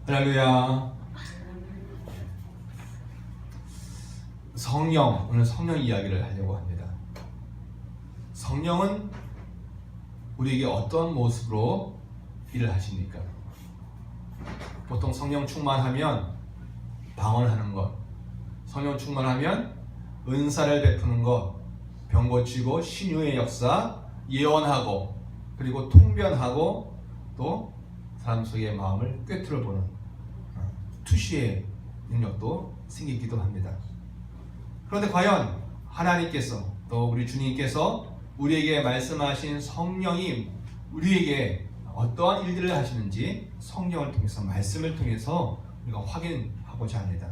할렐루야. 성령, 오늘 성령 이야기를 하려고 합니다. 성령은 우리에게 어떤 모습으로 일을 하십니까? 보통 성령 충만하면 방언하는 것, 성령 충만하면 은사를 베푸는 것, 병 고치고 신유의 역사, 예언하고, 그리고 통변하고, 또 사람 속의 마음을 꿰뚫어보는 투시의 능력도 생기기도 합니다. 그런데 과연 하나님께서 또 우리 주님께서 우리에게 말씀하신 성령이 우리에게 어떠한 일들을 하시는지 성령을 통해서, 말씀을 통해서 우리가 확인하고자 합니다.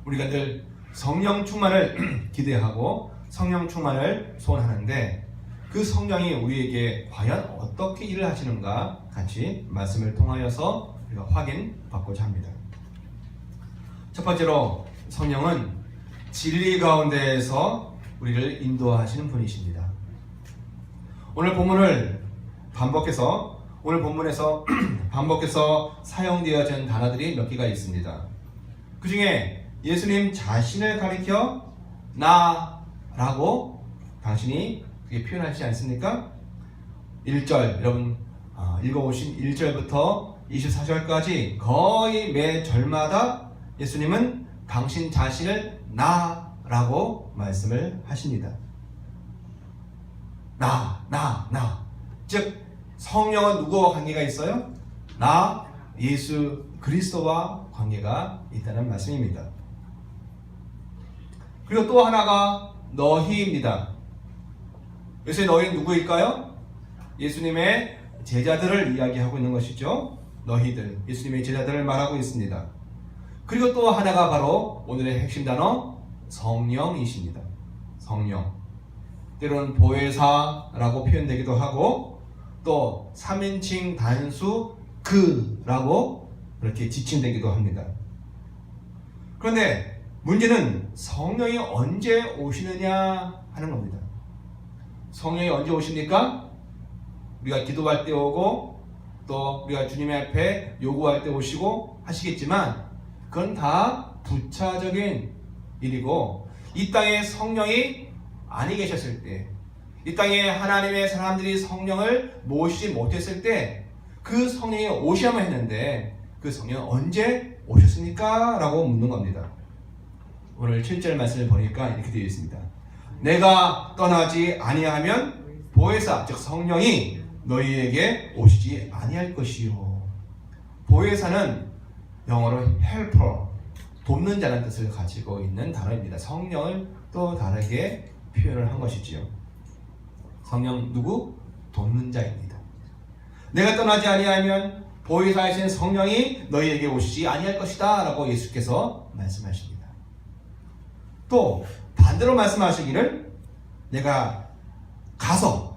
우리가 늘 성령 충만을 기대하고 성령 충만을 소원하는데, 그 성령이 우리에게 과연 어떻게 일을 하시는가 같이 말씀을 통하여서 우리가 확인받고자 합니다. 첫 번째로, 성령은 진리 가운데에서 우리를 인도하시는 분이십니다. 오늘 본문에서 반복해서 사용되어진 단어들이 몇 개가 있습니다. 그 중에 예수님 자신을 가리켜 나라고 당신이 그게 표현하시지 않습니까? 1절, 여러분 읽어오신 1절부터 24절까지 거의 매 절마다 예수님은 당신 자신을 나라고 말씀을 하십니다. 나. 즉 성령은 누구와 관계가 있어요? 나, 예수 그리스도와 관계가 있다는 말씀입니다. 그리고 또 하나가 너희입니다. 여기서 너희는 누구일까요? 예수님의 제자들을 이야기하고 있는 것이죠. 너희들, 예수님의 제자들을 말하고 있습니다. 그리고 또 하나가 바로 오늘의 핵심 단어 성령이십니다. 성령, 때로는 보혜사라고 표현되기도 하고, 또 3인칭 단수 그라고 그렇게 지칭되기도 합니다. 그런데 문제는 성령이 언제 오시느냐 하는 겁니다. 성령이 언제 오십니까? 우리가 기도할 때 오고, 또 우리가 주님의 앞에 요구할 때 오시고 하시겠지만, 그건 다 부차적인 일이고, 이 땅에 성령이 아니 계셨을 때, 이 땅에 하나님의 사람들이 성령을 모시지 못했을 때 그 성령이 오셔야만 했는데, 그 성령은 언제 오셨습니까? 라고 묻는 겁니다. 오늘 7절 말씀을 보니까 이렇게 되어 있습니다. 내가 떠나지 아니하면 보혜사, 즉 성령이 너희에게 오시지 아니할 것이요. 보혜사는 영어로 helper, 돕는 자라는 뜻을 가지고 있는 단어입니다. 성령을 또 다르게 표현을 한 것이지요. 성령 누구? 돕는 자입니다. 내가 떠나지 아니하면 보혜사이신 성령이 너희에게 오시지 아니할 것이다 라고 예수께서 말씀하십니다. 또 반대로 말씀하시기를, 내가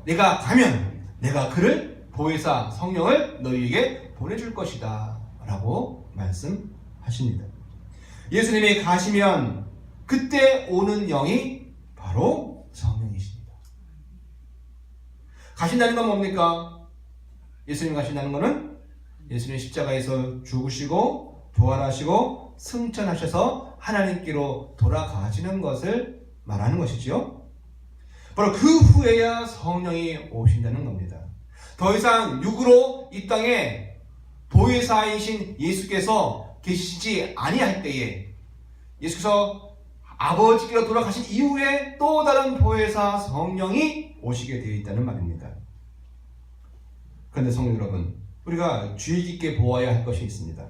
가면 내가 그를, 보혜사 성령을 너희에게 보내줄 것이다 라고 말씀하십니다. 예수님이 가시면 그때 오는 영이 바로 성령이십니다. 가신다는 건 뭡니까? 예수님 가신다는 것은 예수님 십자가에서 죽으시고 부활하시고 승천하셔서 하나님께로 돌아가시는 것을 말하는 것이죠. 바로 그 후에야 성령이 오신다는 겁니다. 더 이상 육으로 이 땅에 보혜사이신 예수께서 계시지 아니할 때에, 예수께서 아버지께로 돌아가신 이후에 또 다른 보혜사 성령이 오시게 되어 있다는 말입니다. 그런데 성도 여러분, 우리가 주의 깊게 보아야 할 것이 있습니다.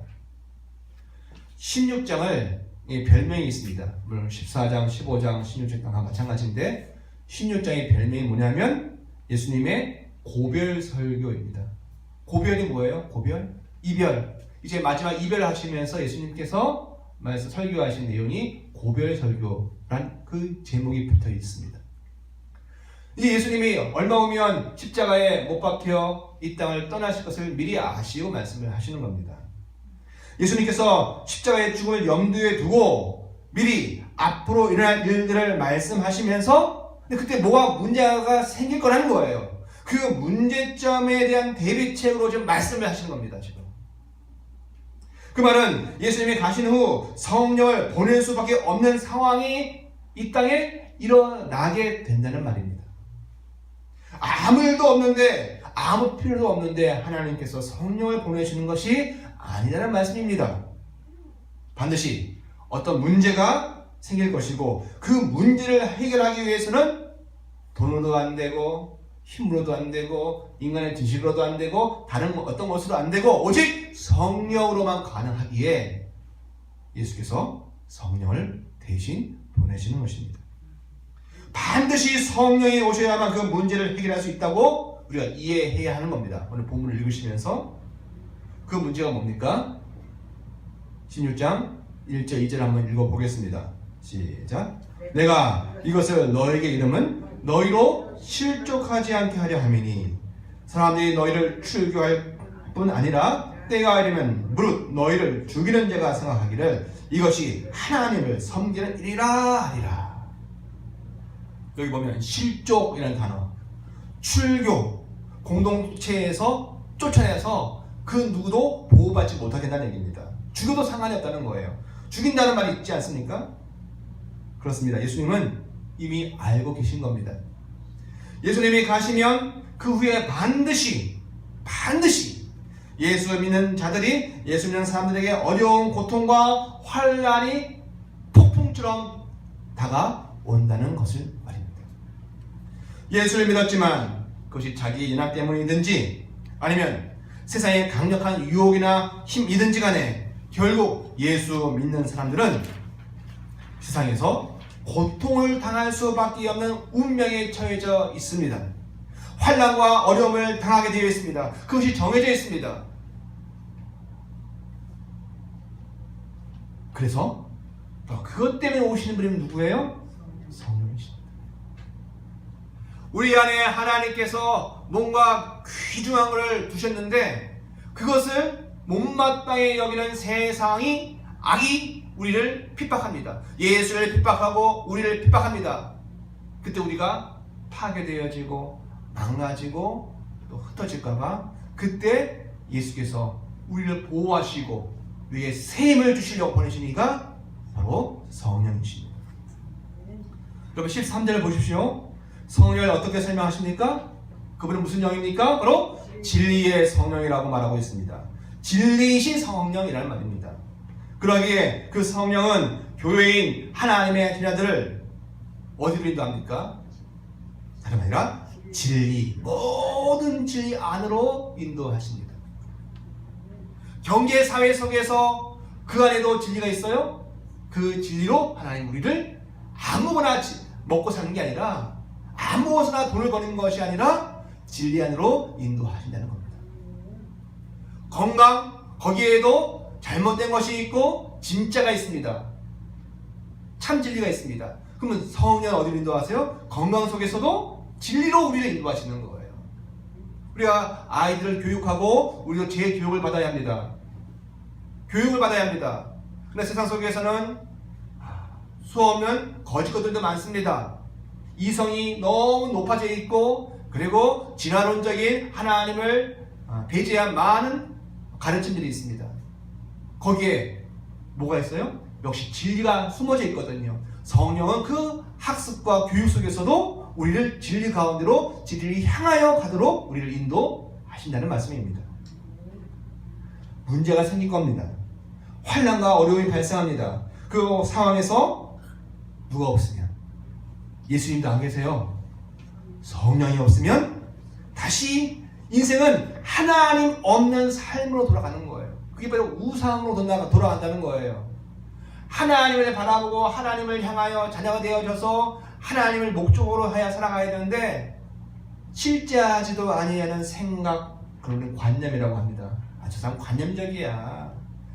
16장을 별명이 있습니다. 물론 14장, 15장, 16장과 마찬가지인데, 16장의 별명이 뭐냐면 예수님의 고별 설교입니다. 고별이 뭐예요? 고별? 이별. 이제 마지막 이별을 하시면서 예수님께서 설교하신 내용이 고별 설교란 그 제목이 붙어 있습니다. 이제 예수님이 얼마 후면 십자가에 못 박혀 이 땅을 떠나실 것을 미리 아시고 말씀을 하시는 겁니다. 예수님께서 십자가의 죽음을 염두에 두고 미리 앞으로 일어날 일들을 말씀하시면서, 근데 그때 뭐가 문제가 생길 거라는 거예요. 그 문제점에 대한 대비책으로 지금 말씀을 하시는 겁니다. 지금 그 말은 예수님이 가신 후 성령을 보낼 수밖에 없는 상황이 이 땅에 일어나게 된다는 말입니다. 아무 일도 없는데, 아무 필요도 없는데 하나님께서 성령을 보내시는 것이 아니라는 말씀입니다. 반드시 어떤 문제가 생길 것이고, 그 문제를 해결하기 위해서는 돈으로도 안 되고, 힘으로도 안 되고, 인간의 지식으로도 안 되고, 다른 어떤 것으로 안 되고, 오직 성령으로만 가능하기에 예수께서 성령을 대신 보내시는 것입니다. 반드시 성령이 오셔야만 그 문제를 해결할 수 있다고 우리가 이해해야 하는 겁니다. 오늘 본문을 읽으시면서 그 문제가 뭡니까? 16장 1절 2절 한번 읽어보겠습니다. 시작. 내가 이것을 너에게 이름은 너희로 실족하지 않게 하려 함이니 사람들이 너희를 출교할 뿐 아니라 때가 이르면 무릇 너희를 죽이는 자가 생각하기를 이것이 하나님을 섬기는 일이라 하리라. 여기 보면 실족이라는 단어, 출교, 공동체에서 쫓아내서 그 누구도 보호받지 못하게 된다는 얘기입니다. 죽여도 상관이 없다는 거예요. 죽인다는 말이 있지 않습니까? 그렇습니다. 예수님은 이미 알고 계신 겁니다. 예수님이 가시면 그 후에 반드시 예수 믿는 자들이, 예수 믿는 사람들에게 어려운 고통과 환난이 폭풍처럼 다가온다는 것을 말입니다. 예수를 믿었지만 그것이 자기의 연약 때문이든지 아니면 세상의 강력한 유혹이나 힘이든지 간에 결국 예수 믿는 사람들은 세상에서 고통을 당할 수밖에 없는 운명에 처해져 있습니다. 환난과 어려움을 당하게 되어 있습니다. 그것이 정해져 있습니다. 그래서 그것 때문에 오시는 분이 누구예요? 성령이십니다. 우리 안에 하나님께서 뭔가 귀중한 것을 두셨는데 그것을 못마땅히 여기는 세상이, 악이 우리를 핍박합니다. 예수를 핍박하고 우리를 핍박합니다. 그때 우리가 파괴되어지고 망가지고 또 흩어질까봐 그때 예수께서 우리를 보호하시고 우리의 새 힘을 주시려고 보내시니까 바로 성령이십니다. 여러분 13절을 보십시오. 성령을 어떻게 설명하십니까? 그분은 무슨 영입니까? 바로 진리의 성령이라고 말하고 있습니다. 진리이신 성령이라는 말입니다. 그러기에 그 성령은 교회인 하나님의 자녀들을 어디로 인도합니까? 다름 아니라 진리, 모든 진리 안으로 인도하십니다. 경제 사회 속에서 그 안에도 진리가 있어요. 그 진리로 하나님 우리를 아무거나 먹고 사는 게 아니라, 아무것이나 돈을 버는 것이 아니라 진리 안으로 인도하신다는 겁니다. 건강, 거기에도 잘못된 것이 있고 진짜가 있습니다. 참 진리가 있습니다. 그러면 성령 어디로 인도하세요? 건강 속에서도 진리로 우리를 인도하시는 거예요. 우리가 아이들을 교육하고 우리도 재교육을 받아야 합니다. 교육을 받아야 합니다. 그런데 세상 속에서는 수없는 거짓것들도 많습니다. 이성이 너무 높아져 있고, 그리고 진화론적인 하나님을 배제한 많은 가르침들이 있습니다. 거기에 뭐가 있어요? 역시 진리가 숨어져 있거든요. 성령은 그 학습과 교육 속에서도 우리를 진리 가운데로 진리를 향하여 가도록 우리를 인도하신다는 말씀입니다. 문제가 생길 겁니다. 환난과 어려움이 발생합니다. 그 상황에서 누가 없으면, 예수님도 안 계세요. 성령이 없으면 다시 인생은 하나님 없는 삶으로 돌아가는 거예요. 그게 바로 우상으로 돌아간다는 거예요. 하나님을 바라보고 하나님을 향하여 자녀가 되어져서 하나님을 목적으로 하여 살아가야 되는데 실제하지도 아니하는 생각, 그런 관념이라고 합니다. 저 사람 관념적이야.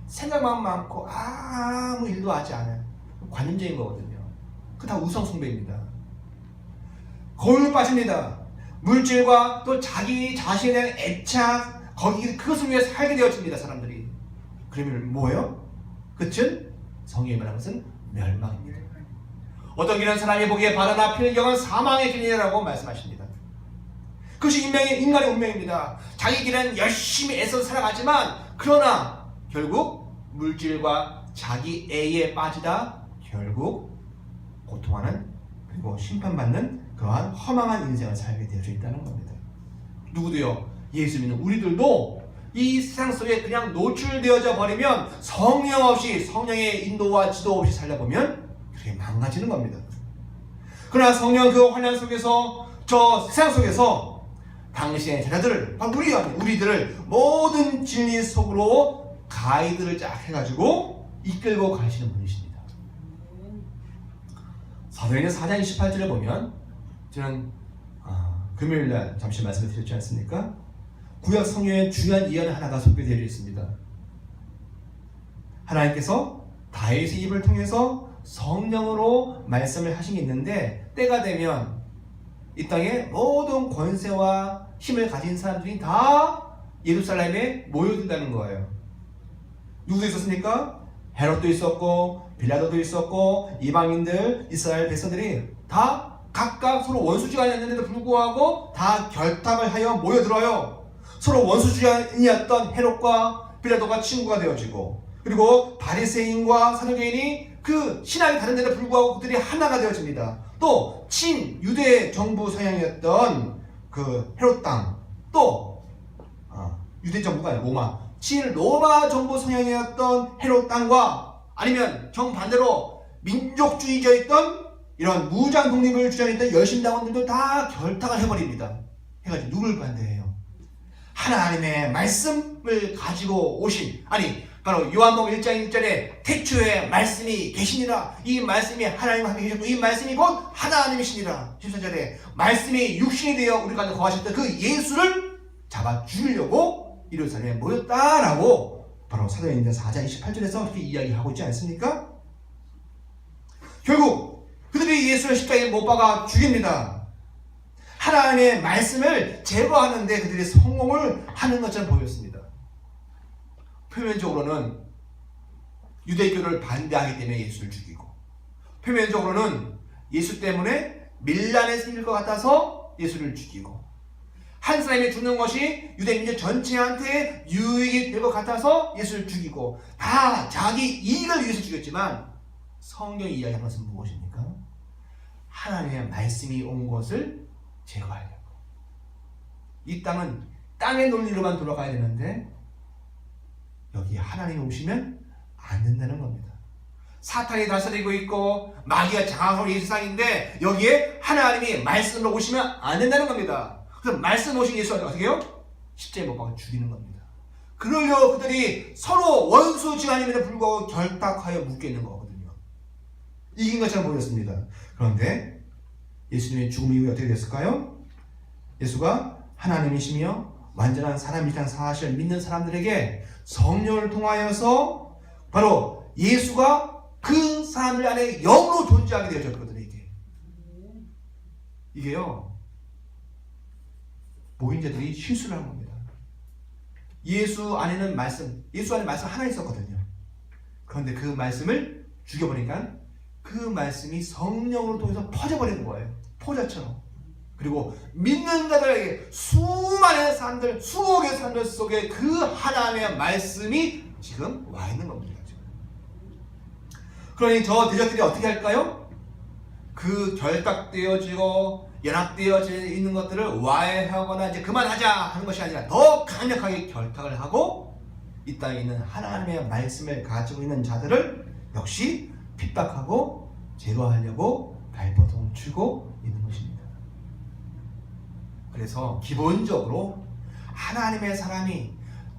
생각만 많고 아무 일도 하지 않아요. 관념적인 거거든요. 그 다 우상 숭배입니다. 거울로 빠집니다. 물질과 또 자기 자신에 대한 애착, 그것을 위해 살게 되어집니다. 사람들이. 그러면 뭐예요? 끝은 성경이 말하는 것은 멸망입니다. 어떤 길은 사람이 보기에 바르나 필경은 사망의 길이라고 말씀하십니다. 그것이 인간의 운명입니다. 자기 길은 열심히 애써 살아가지만 그러나 결국 물질과 자기 애에 빠지다 결국 고통하는 그리고 심판받는 그러한 허망한 인생을 살게 되어 있다는 겁니다. 누구도요, 예수 믿는 우리들도 이 세상 속에 그냥 노출되어져 버리면 성령 없이, 성령의 인도와 지도 없이 살다 보면 그렇게 망가지는 겁니다. 그러나 성령 그 환난 속에서, 저 세상 속에서 당신의 제자들을, 우리들을 모든 진리 속으로 가이드를 쫙 해가지고 이끌고 가시는 분이십니다. 사도행전 4장 28절에 보면, 저는 금요일날 잠시 말씀을 드렸지 않습니까? 구약 성경의 중요한 예언 하나가 소개되어 있습니다. 하나님께서 다윗의 입을 통해서 성령으로 말씀을 하신 게 있는데, 때가 되면 이 땅에 모든 권세와 힘을 가진 사람들이 다 예루살렘에 모여든다는 거예요. 누구도 있었습니까? 헤롯도 있었고, 빌라도도 있었고, 이방인들, 이스라엘 백성들이 다 각각 서로 원수지간이었는데도 불구하고 다 결탁을 하여 모여들어요. 서로 원수지간이었던 헤롯과 빌라도가 친구가 되어지고, 그리고 바리새인과 사두개인이 그 신앙이 다른데도 불구하고 그들이 하나가 되어집니다. 또 친유대 정부 성향이었던 그 헤롯 땅, 또 유대 정부가 아니라 로마, 친로마 정부 성향이었던 헤롯 땅과, 아니면 정반대로 민족주의자였던 이런 무장 독립을 주장했던 열심당원들도 다 결탁을 해버립니다. 해가지고 누굴 반대해요? 하나님의 말씀을 가지고 오신, 바로 요한복음 1장 1절에 태초에 말씀이 계시니라, 이 말씀이 하나님과 함께 계셨고 이 말씀이 곧 하나님이시니라. 14절에 말씀이 육신이 되어 우리 가운데 거하셨던 그 예수를 잡아 죽이려고 예루살렘에 모였다라고 바로 사도행전 4장 28절에서 그렇게 이야기하고 있지 않습니까? 결국 그들이 예수를 십자가에 못 박아 죽입니다. 하나님의 말씀을 제거하는데 그들이 성공을 하는 것처럼 보였습니다. 표면적으로는 유대교를 반대하기 때문에 예수를 죽이고, 표면적으로는 예수 때문에 밀란에 생길 것 같아서 예수를 죽이고, 한 사람이 죽는 것이 유대민족 전체한테 유익이 될 것 같아서 예수를 죽이고, 다 자기 이익을 위해서 죽였지만 성경이 이야기하는 것은 무엇입니까? 하나님의 말씀이 온 것을 제거하려고. 이 땅은 땅의 논리로만 돌아가야 되는데 여기 하나님이 오시면 안 된다는 겁니다. 사탄이 다스리고 있고 마귀가 장악하고 있는 세상인데 여기에 하나님이 말씀으로 오시면 안 된다는 겁니다. 그래서 말씀 오신 예수한테 어떻게 해요? 십자가에 못 박아 죽이는 겁니다. 그러려고 그들이 서로 원수지간임에도 불구하고 결탁하여 묶여 있는 거거든요. 이긴 것처럼 보였습니다. 그런데 예수님의 죽음 이후에 어떻게 됐을까요? 예수가 하나님이시며 완전한 사람이라는 사실을 믿는 사람들에게 성령을 통하여서 바로 예수가 그 사람들 안에 영으로 존재하게 되어졌거든요. 이게요, 모인자들이 실수를 한 겁니다. 예수 안에는 예수 안에 말씀 하나 있었거든요. 그런데 그 말씀을 죽여버리니까 그 말씀이 성령으로 통해서 퍼져버리는 거예요. 포자처럼. 그리고 믿는 자들에게 수많은 사람들, 수억의 사람들 속에 그 하나님의 말씀이 지금 와 있는 겁니다. 지금. 그러니 저 대적들이 어떻게 할까요? 그 결탁되어지고 연합되어져 있는 것들을 와해하거나 이제 그만하자 하는 것이 아니라 더 강력하게 결탁을 하고 이 땅에 있는 하나님의 말씀을 가지고 있는 자들을 역시 핍박하고 제거하려고 발버둥치고 있는 것입니다. 그래서 기본적으로 하나님의 사람이,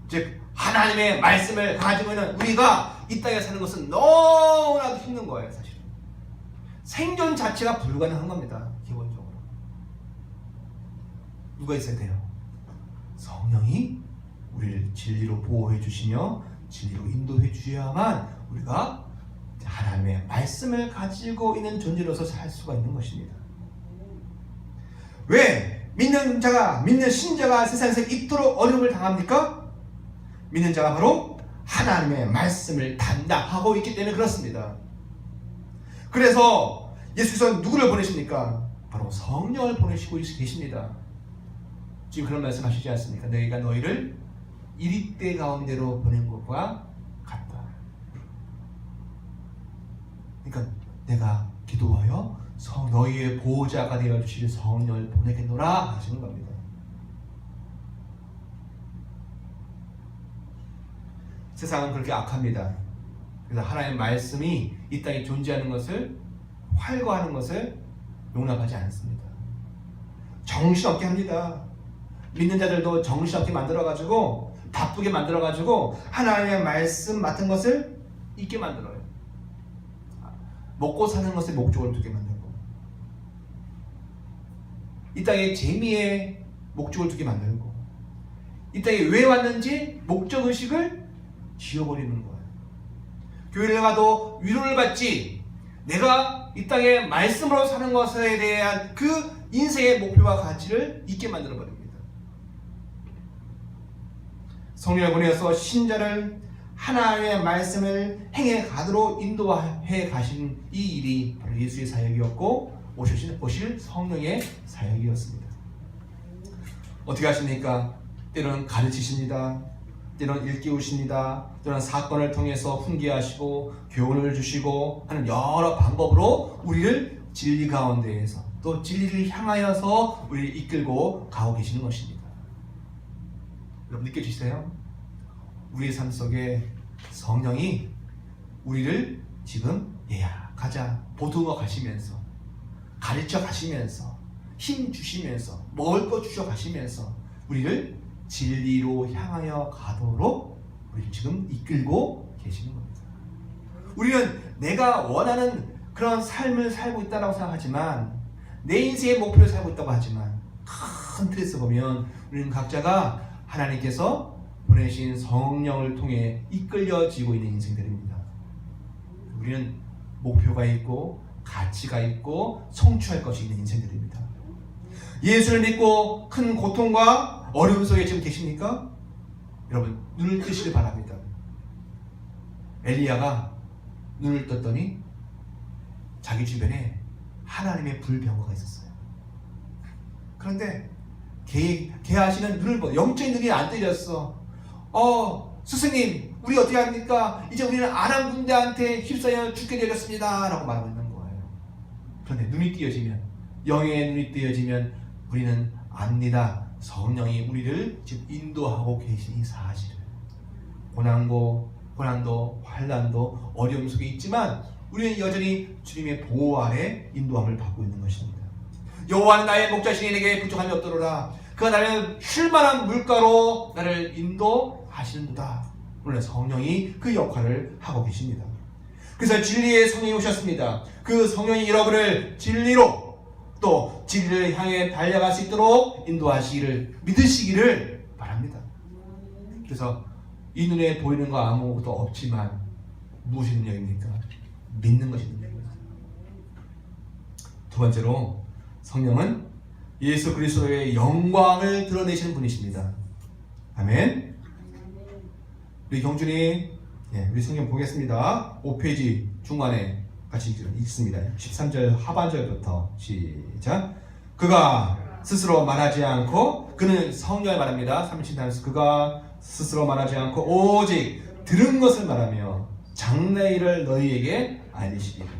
즉 하나님의 말씀을 가지고 있는 우리가 이 땅에 사는 것은 너무나도 힘든 거예요. 사실은 생존 자체가 불가능한 겁니다. 기본적으로 누가 있어야 돼요? 성령이 우리를 진리로 보호해 주시며 진리로 인도해 주셔야만 우리가 하나님의 말씀을 가지고 있는 존재로서 살 수가 있는 것입니다. 왜 믿는 신자가 세상에서 이토록 어려움을 당합니까? 믿는 자가 바로 하나님의 말씀을 담당하고 있기 때문에 그렇습니다. 그래서 예수께서는 누구를 보내십니까? 바로 성령을 보내시고 계십니다. 지금 그런 말씀 하시지 않습니까? 내가 너희를 이리때 가운데로 보낸 것과 같다. 그러니까 내가 기도하여 너희의 보호자가 되어 주실 성령을 보내겠노라 하시는 겁니다. 세상은 그렇게 악합니다. 그래서 하나님의 말씀이 이 땅에 존재하는 것을, 활거하는 것을 용납하지 않습니다. 정신없게 합니다. 믿는 자들도 정신없게 만들어가지고, 바쁘게 만들어가지고 하나님의 말씀 맡은 것을 잊게 만들어요. 먹고 사는 것에 목적을 두게 만들고, 이 땅에 재미에 목적을 두게 만들고, 이 땅에 왜 왔는지 목적의식을 지워버리는 거예요. 교회를 가도 위로를 받지, 내가 이 땅에 말씀으로 사는 것에 대한 그 인생의 목표와 가치를 잊게 만들어버립니다. 성령을 보내서 신자를 하나님의 말씀을 행해 가도록 인도해 가신 이 일이 바로 예수의 사역이었고 오실 성령의 사역이었습니다. 어떻게 하십니까? 때로는 가르치십니다. 때로는 일깨우십니다. 때로는 사건을 통해서 훈계하시고 교훈을 주시고 하는 여러 방법으로 우리를 진리 가운데에서 또 진리를 향하여서 우리를 이끌고 가고 계시는 것입니다. 여러분 느껴지세요? 우리의 삶 속에 성령이 우리를 지금 가자 보듬어 가시면서, 가르쳐 가시면서, 힘 주시면서, 먹을 것 주셔 가시면서 우리를 진리로 향하여 가도록 우리를 지금 이끌고 계시는 겁니다. 우리는 내가 원하는 그런 삶을 살고 있다고 생각하지만, 내 인생의 목표를 살고 있다고 하지만, 큰 틀에서 보면 우리는 각자가 하나님께서 보내신 성령을 통해 이끌려지고 있는 인생들입니다. 우리는 목표가 있고 가치가 있고 성취할 것이 있는 인생들입니다. 예수를 믿고 큰 고통과 어려움 속에 지금 계십니까? 여러분 눈을 뜨시길 바랍니다. 엘리야가 눈을 떴더니 자기 주변에 하나님의 불병거가 있었어요. 그런데 개하시는 눈을 보고 영적인 눈이 안 뜨였어. 스승님 우리 어떻게 합니까? 이제 우리는 아람 군대한테 휩싸여 죽게 되었습니다 라고 말하고 있는 거예요. 그런데 눈이 띄어지면, 영의 눈이 띄어지면 우리는 압니다. 성령이 우리를 지금 인도하고 계신 이 사실을. 고난도, 환난도, 어려움 속에 있지만 우리는 여전히 주님의 보호 아래 인도함을 받고 있는 것입니다. 여호와는 나의 목자시니 내게 부족함이 없도로라. 그가 나를 쉴만한 물가로 나를 인도하시는도다. 오늘 성령이 그 역할을 하고 계십니다. 그래서 진리의 성령이 오셨습니다. 그 성령이 여러분을 진리로 또 진리를 향해 달려갈 수 있도록 인도하시기를 믿으시기를 바랍니다. 그래서 이 눈에 보이는 거 아무것도 없지만 무엇이 능력입니까? 믿는 것이 능력입니다. 두 번째로 성령은 예수 그리스도의 영광을 드러내시는 분이십니다. 아멘. 우리 경준이 우리 성경 보겠습니다. 5페이지 중간에 같이 읽습니다. 13절 하반절부터 시작. 그가 스스로 말하지 않고, 그는 성령을 말합니다. 30단에서 그가 스스로 말하지 않고 오직 들은 것을 말하며 장래일을 너희에게 알리시리라.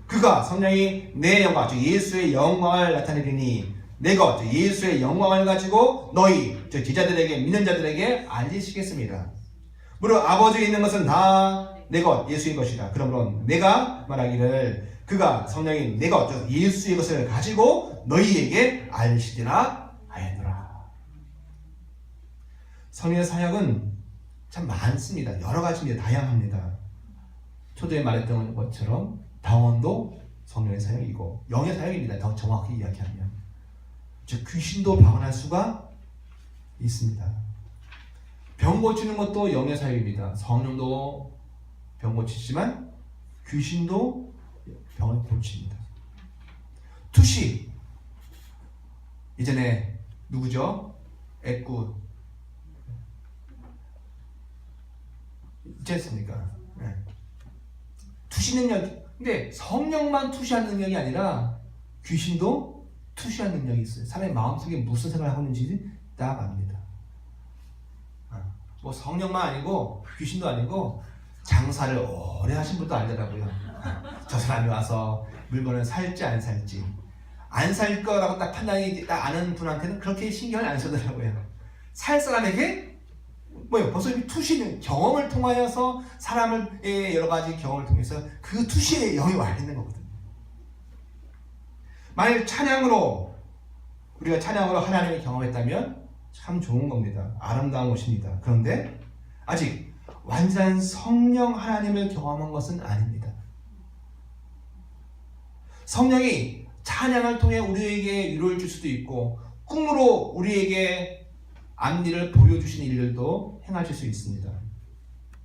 그가 성령이 내 영광, 즉 예수의 영광을 나타내리니 내 것, 즉 예수의 영광을 가지고 너희 즉 제자들에게, 믿는 자들에게 알리시겠습니다. 무릇 아버지에 있는 것은 다 내 것, 예수의 것이다. 그러므로 내가 말하기를 그가 성령이 내 것, 즉 예수의 것을 가지고 너희에게 알리시리라 하였노라. 성령의 사역은 참 많습니다. 여러 가지입니다. 다양합니다. 초대에 말했던 것처럼 방언도 성령의 사역이고 영의 사역입니다. 더 정확히 이야기하면, 즉 귀신도 방언할 수가 있습니다. 병 고치는 것도 영의 사역입니다. 성령도 병 고치지만 귀신도 병을 고칩니다. 투시, 이전에 누구죠? 애꾸 있지 않습니까? 네. 투시 능력. 근데 성령만 투시하는 능력이 아니라 귀신도 투시하는 능력이 있어요. 사람의 마음속에 무슨 생각을 하고 있는지 딱 압니다. 뭐 성령만 아니고 귀신도 아니고 장사를 오래 하신 분도 알더라고요. 저 사람이 와서 물건을 살지 안 살지, 안 살 거라고 딱 판단이 딱 아는 분한테는 그렇게 신경을 안 쓰더라고요. 살 사람에게 뭐예요? 벌써 이 투시는 경험을 통하여서 사람의 여러 가지 경험을 통해서 그 투시의 영이 와 있는 거거든요. 만일 우리가 찬양으로 하나님을 경험했다면 참 좋은 겁니다. 아름다운 것입니다. 그런데 아직 완전한 성령 하나님을 경험한 것은 아닙니다. 성령이 찬양을 통해 우리에게 위로를 줄 수도 있고 꿈으로 우리에게 앞일을 보여주신 일들도 행하실 수 있습니다.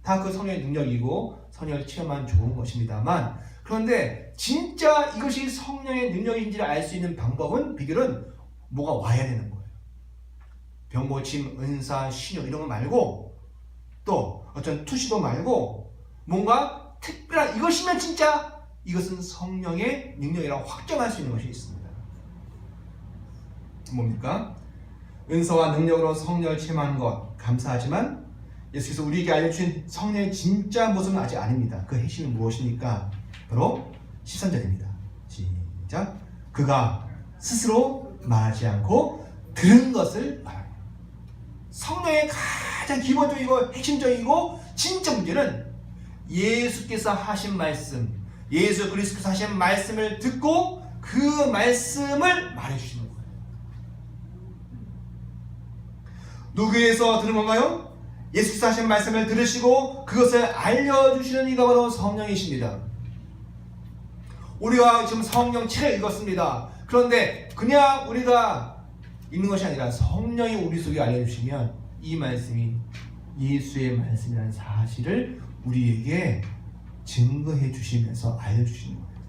다 그 성령의 능력이고 성령을 체험한 좋은 것입니다만, 그런데 진짜 이것이 성령의 능력인지를 알 수 있는 방법은, 비결은 뭐가 와야 되는 거예요. 병고침, 은사, 신용 이런 거 말고, 또 어떤 투시도 말고, 뭔가 특별한 이것이면 진짜 이것은 성령의 능력이라고 확정할 수 있는 것이 있습니다. 뭡니까? 은사와 능력으로 성령을 체험하는 것 감사하지만, 예수께서 우리에게 알려주신 성령의 진짜 모습은 아직 아닙니다. 그 핵심은 무엇입니까? 바로 13절입니다. 시작. 그가 스스로 말하지 않고 들은 것을 말하라. 성령의 가장 기본적이고 핵심적이고 진짜 문제는 예수께서 하신 말씀, 예수 그리스도께서 하신 말씀을 듣고 그 말씀을 말해주시는 거예요. 누구에서 들은 건가요? 예수께서 하신 말씀을 들으시고 그것을 알려주시는 이가 바로 성령이십니다. 우리가 지금 성경책을 읽었습니다. 그런데 그냥 우리가 읽는 것이 아니라 성령이 우리 속에 알려주시면 이 말씀이 예수의 말씀이라는 사실을 우리에게 증거해 주시면서 알려주시는 거예요.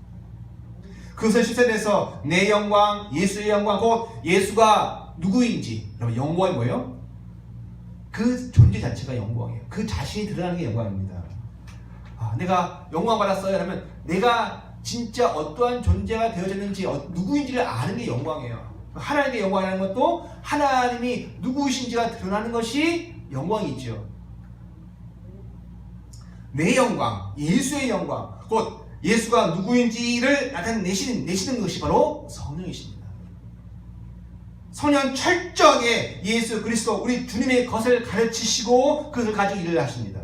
그것을 10절에서 내 영광, 예수의 영광, 곧 예수가 누구인지, 여러분 영광이 뭐예요? 그 존재 자체가 영광이에요. 그 자신이 드러나는 게 영광입니다. 내가 영광 받았어요 하면 내가 진짜 어떠한 존재가 되어졌는지 누구인지를 아는 게 영광이에요. 하나님의 영광이라는 것도 하나님이 누구이신지가 드러나는 것이 영광이죠. 내 영광, 예수의 영광, 곧 예수가 누구인지를 나타내시는 것이 바로 성령이십니다. 성령은 철저하게 예수 그리스도 우리 주님의 것을 가르치시고 그것을 가지고 일을 하십니다.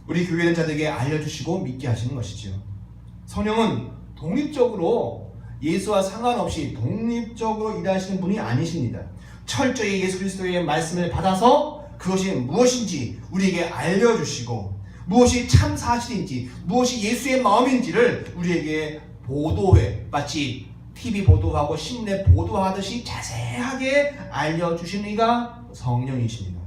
우리 교회된 자들에게 알려주시고 믿게 하시는 것이죠. 성령은 독립적으로 예수와 상관없이 독립적으로 일하시는 분이 아니십니다. 철저히 예수 그리스도의 말씀을 받아서 그것이 무엇인지 우리에게 알려주시고 무엇이 참 사실인지 무엇이 예수의 마음인지를 우리에게 보도해, 마치 TV 보도하고 신문에 보도하듯이 자세하게 알려주시는 이가 성령이십니다.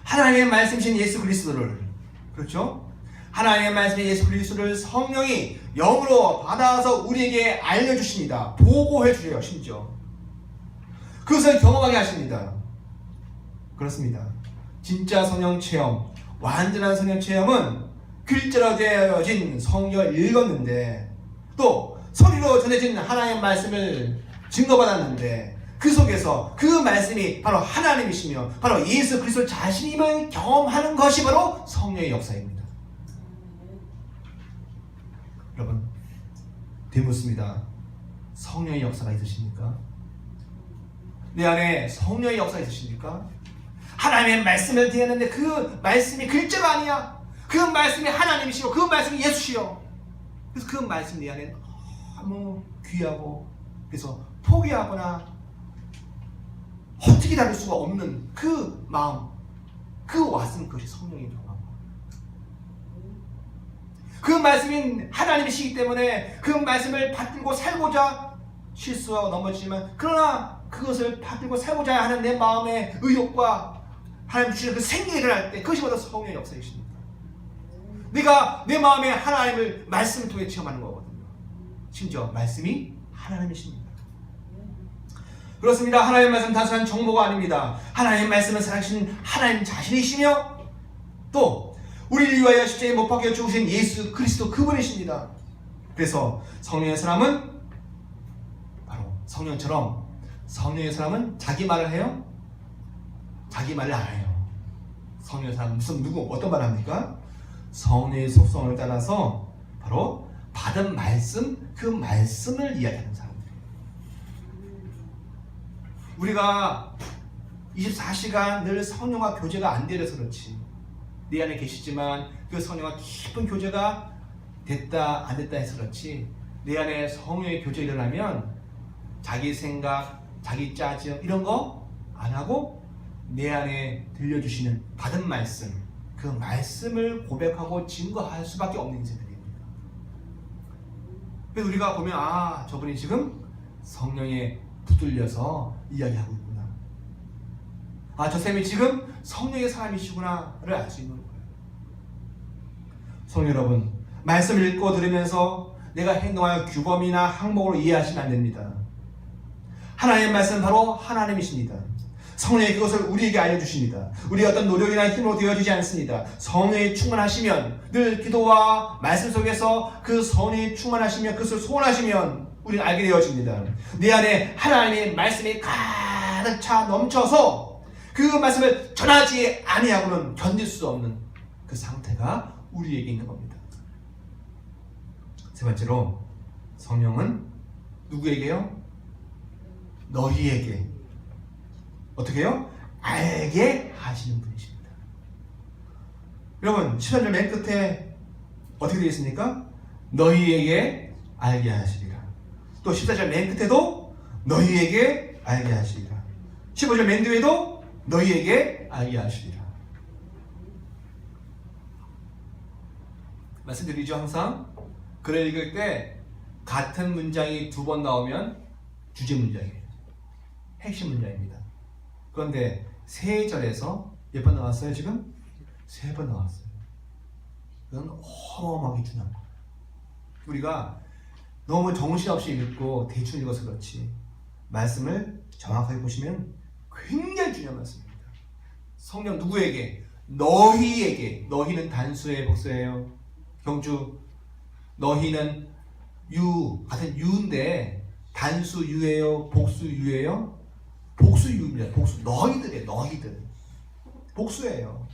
하나님의 말씀이신 예수 그리스도를, 그렇죠? 하나님의 말씀인 예수 그리스도를 성령이 영으로 받아서 우리에게 알려주십니다. 보고해 주세요. 심지어 그것을 경험하게 하십니다. 그렇습니다. 진짜 성령 체험, 완전한 성령 체험은 글자로 되어진 성경을 읽었는데 또 소리로 전해진 하나님의 말씀을 증거받았는데 그 속에서 그 말씀이 바로 하나님이시며 바로 예수 그리스도 자신임을 경험하는 것이 바로 성령의 역사입니다. 여러분, 되묻습니다. 성령의 역사가 있으십니까? 내 안에 성령의 역사가 있으십니까? 하나님의 말씀을 드렸는데 그 말씀이 글자가 아니야. 그 말씀이 하나님이시고 그 말씀이 예수시요. 그래서 그 말씀이 내 안에 너무 귀하고 그래서 포기하거나 어떻게 다룰 수가 없는 그 마음, 그 왔음, 그것이 성령의 경험. 그 말씀이 하나님이시기 때문에 그 말씀을 받들고 살고자 실수하고 넘어지지만 그러나 그것을 받들고 살고자 하는 내 마음의 의욕과 하나님 주시는 그 생기가 일어날 때 그것이 바로 성령의 역사이십니다. 내가 내 마음에 하나님을 말씀을 통해 체험하는 거거든요. 심지어 말씀이 하나님이십니다. 그렇습니다. 하나님의 말씀 단순한 정보가 아닙니다. 하나님의 말씀은 살아계신 하나님 자신이시며 또 우리를 위하여 십자가에 못 박혀 죽으신 예수 그리스도 그분이십니다. 그래서 성령의 사람은 바로 성령처럼 성령의 사람은 자기 말을 해요? 자기 말을 안 해요. 성령의 사람은 누구 어떤 말을 합니까? 성령의 속성을 따라서 바로 받은 말씀, 그 말씀을 이야기하는 사람들이에요. 우리가 24시간 늘 성령과 교제가 안 되어서 그렇지, 내 안에 계시지만 그 성령과 깊은 교제가 됐다 안 됐다 해서 그렇지, 내 안에 성령의 교제가 일어나면 자기 생각, 자기 짜증 이런 거 안 하고 내 안에 들려주시는 받은 말씀, 그 말씀을 고백하고 증거할 수밖에 없는 인생들입니다. 그래서 우리가 보면 저분이 지금 성령에 붙들려서 이야기하고 있구나, 저 쌤이 지금 성령의 사람이시구나를 알 수 있는 거예요. 성도 여러분, 말씀 읽고 들으면서 내가 행동할 규범이나 항목으로 이해하시면 안 됩니다. 하나님의 말씀은 바로 하나님이십니다. 성령이 그것을 우리에게 알려주십니다. 우리의 어떤 노력이나 힘으로 되어지지 않습니다. 성령이 충만하시면, 늘 기도와 말씀 속에서 그 성령이 충만하시면, 그것을 소원하시면 우리는 알게 되어집니다. 내 안에 하나님의 말씀이 가득 차 넘쳐서 그 말씀을 전하지 아니하고는 견딜 수 없는 그 상태가 우리에게 있는 겁니다. 세 번째로, 성령은 누구에게요? 너희에게 어떻게 해요? 알게 하시는 분이십니다. 여러분, 10절 맨 끝에 어떻게 되어 있습니까? 너희에게 알게 하시리라. 또 14절 맨 끝에도 너희에게 알게 하시리라. 15절 맨 뒤에도 너희에게 알게 하시리라. 말씀드리죠. 항상 글을 읽을 때 같은 문장이 2번 나오면 주제 문장이에요. 핵심 문장입니다. 그런데 3절에서 몇 번 나왔어요 지금? 3번 나왔어요. 그건 어마어마하게 중요한 거예요. 우리가 너무 정신없이 읽고 대충 읽어서 그렇지, 말씀을 정확하게 보시면 굉장히 중요한 말씀입니다. 성령 누구에게? 너희에게. 너희는 단수의 복수예요. 경주, 너희는 같은 유인데 단수 유예요? 복수 유예요? 복수 유입니다. 복수. 너희들이에요. 너희들. 복수예요.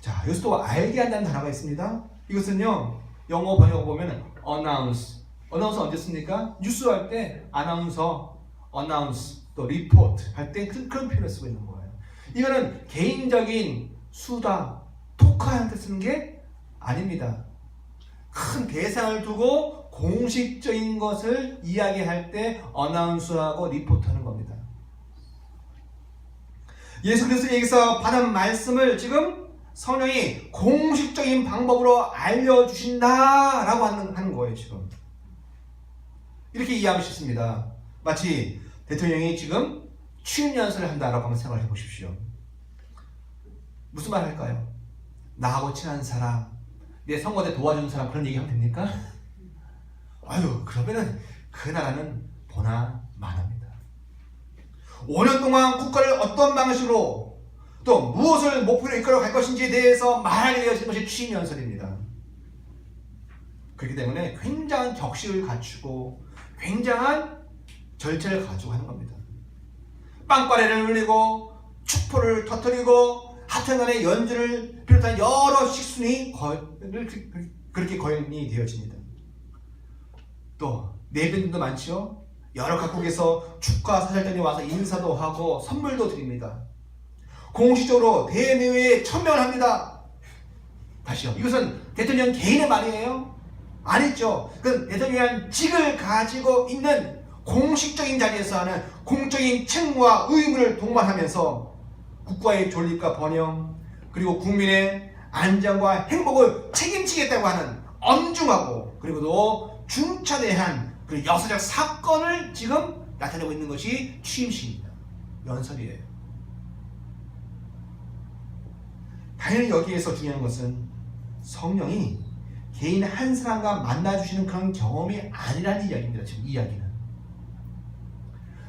자, 여기서 또 알게 한다는 단어가 있습니다. 이것은요, 영어 번역을 보면 announce. announce 언제 씁니까? 뉴스 할 때 아나운서, announce, 또 report 할 때 그런 표현을 쓰고 있는 거예요. 이거는 개인적인 수다, 토크한테 쓰는 게 아닙니다. 큰 대상을 두고 공식적인 것을 이야기할 때 어나운스하고 리포트하는 겁니다. 예수 그리스도에게서 받은 말씀을 지금 성령이 공식적인 방법으로 알려주신다라고 하는 거예요. 지금 이렇게 이해하면 쉽습니다. 마치 대통령이 지금 취임연설을 한다라고 한번 생각을 해보십시오. 무슨 말 할까요? 나하고 친한 사람, 내 선거대 도와주는 사람, 그런 얘기하면 됩니까? 그러면은 그 나라는 보나 마나입니다. 5년 동안 국가를 어떤 방식으로 또 무엇을 목표로 이끌어 갈 것인지에 대해서 말하게 되어진 것이 취임연설입니다. 그렇기 때문에 굉장한 격식을 갖추고 굉장한 절차를 가지고 하는 겁니다. 빵빠레를 흘리고 축포를 터뜨리고 하여튼간에 연주를 비롯한 여러 식순이 그렇게 거행이 되어집니다. 또 내빈들도 많죠. 여러 각국에서 축하 사절단이 와서 인사도 하고 선물도 드립니다. 공식적으로 대내외에 천명을 합니다. 다시요, 이것은 대통령 개인의 말이에요? 아니죠. 그건 대통령이라는 직을 가지고 있는 공식적인 자리에서 하는 공적인 책무와 의무를 동반하면서 국가의 존립과 번영, 그리고 국민의 안전과 행복을 책임지겠다고 하는 엄중하고 그리고 또 중차대한 그 역사적 사건을 지금 나타내고 있는 것이 취임식입니다. 연설이에요. 당연히 여기에서 중요한 것은 성령이 개인 한 사람과 만나주시는 그런 경험이 아니라는 이야기입니다. 지금 이 이야기는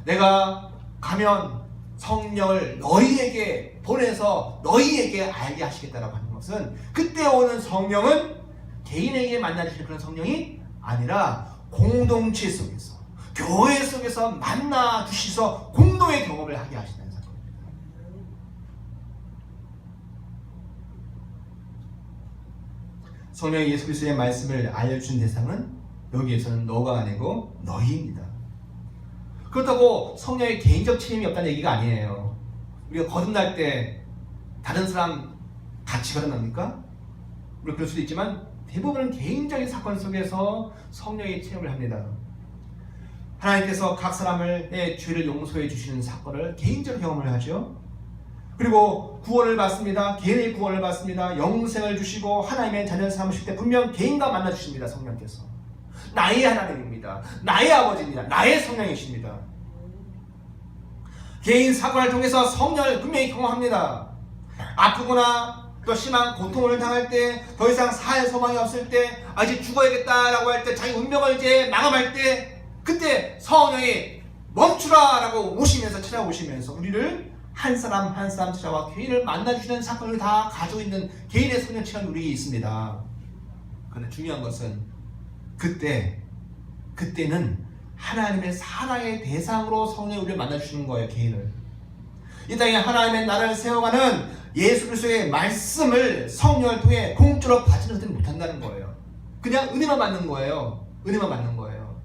내가 가면 성령을 너희에게 보내서 너희에게 알게 하시겠다라고 하는 것은, 그때 오는 성령은 개인에게 만나주시는 그런 성령이 아니라 공동체 속에서, 교회 속에서 만나 주셔서 공동의 경험을 하게 하신다는 사건입니다. 성령 예수 그리스도의 말씀을 알려주신 대상은 여기에서는 너가 아니고 너희입니다. 그렇다고 성령의 개인적 책임이 없다는 얘기가 아니에요. 우리가 거듭날 때 다른 사람 같이 거듭납니까? 물론 그럴 수도 있지만 대부분은 개인적인 사건 속에서 성령의 체험을 합니다. 하나님께서 각 사람의 죄를 용서해 주시는 사건을 개인적으로 경험을 하죠. 그리고 구원을 받습니다. 개인의 구원을 받습니다. 영생을 주시고 하나님의 자녀를 삼으실 때 분명 개인과 만나 주십니다. 성령께서 나의 하나님입니다. 나의 아버지입니다. 나의 성령이십니다. 개인 사건을 통해서 성령을 분명히 경험합니다. 아프거나 또 심한 고통을 당할 때, 더 이상 살 소망이 없을 때, 이제 죽어야겠다라고 할 때, 자기 운명을 이제 마감할 때, 그때 성령이 멈추라 라고 오시면서 찾아오시면서 우리를 한 사람 한 사람 찾아와 개인을 만나주시는 사건을 다 가지고 있는 개인의 성령 체험이 우리에게 있습니다. 그런데 중요한 것은 그때는 하나님의 사랑의 대상으로 성령이 우리를 만나주시는 거예요. 개인을. 이 땅에 하나님의 나라를 세워가는 예수 그리스도의 말씀을 성령을 통해 공짜로 받지는 못한다는 거예요. 그냥 은혜만 받는 거예요. 은혜만 받는 거예요.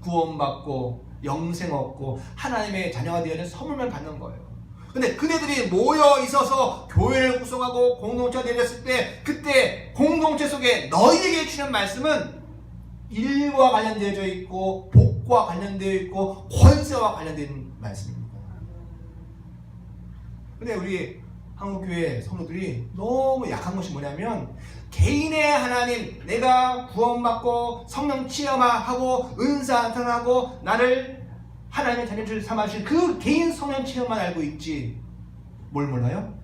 구원받고 영생 얻고 하나님의 자녀가 되어야 하는 선물만 받는 거예요. 근데 그네들이 모여 있어서 교회를 구성하고 공동체가 되었을 때, 그때 공동체 속에 너희에게 주는 말씀은 일과 관련되어 있고 복과 관련되어 있고 권세와 관련된 말씀입니다. 근데 우리 한국교회 성도들이 너무 약한 것이 뭐냐면, 개인의 하나님, 내가 구원받고 성령 체험하고 은사 나타나고 나를 하나님의 자녀를 삼아주신 그 개인 성령 체험만 알고 있지, 뭘 몰라요?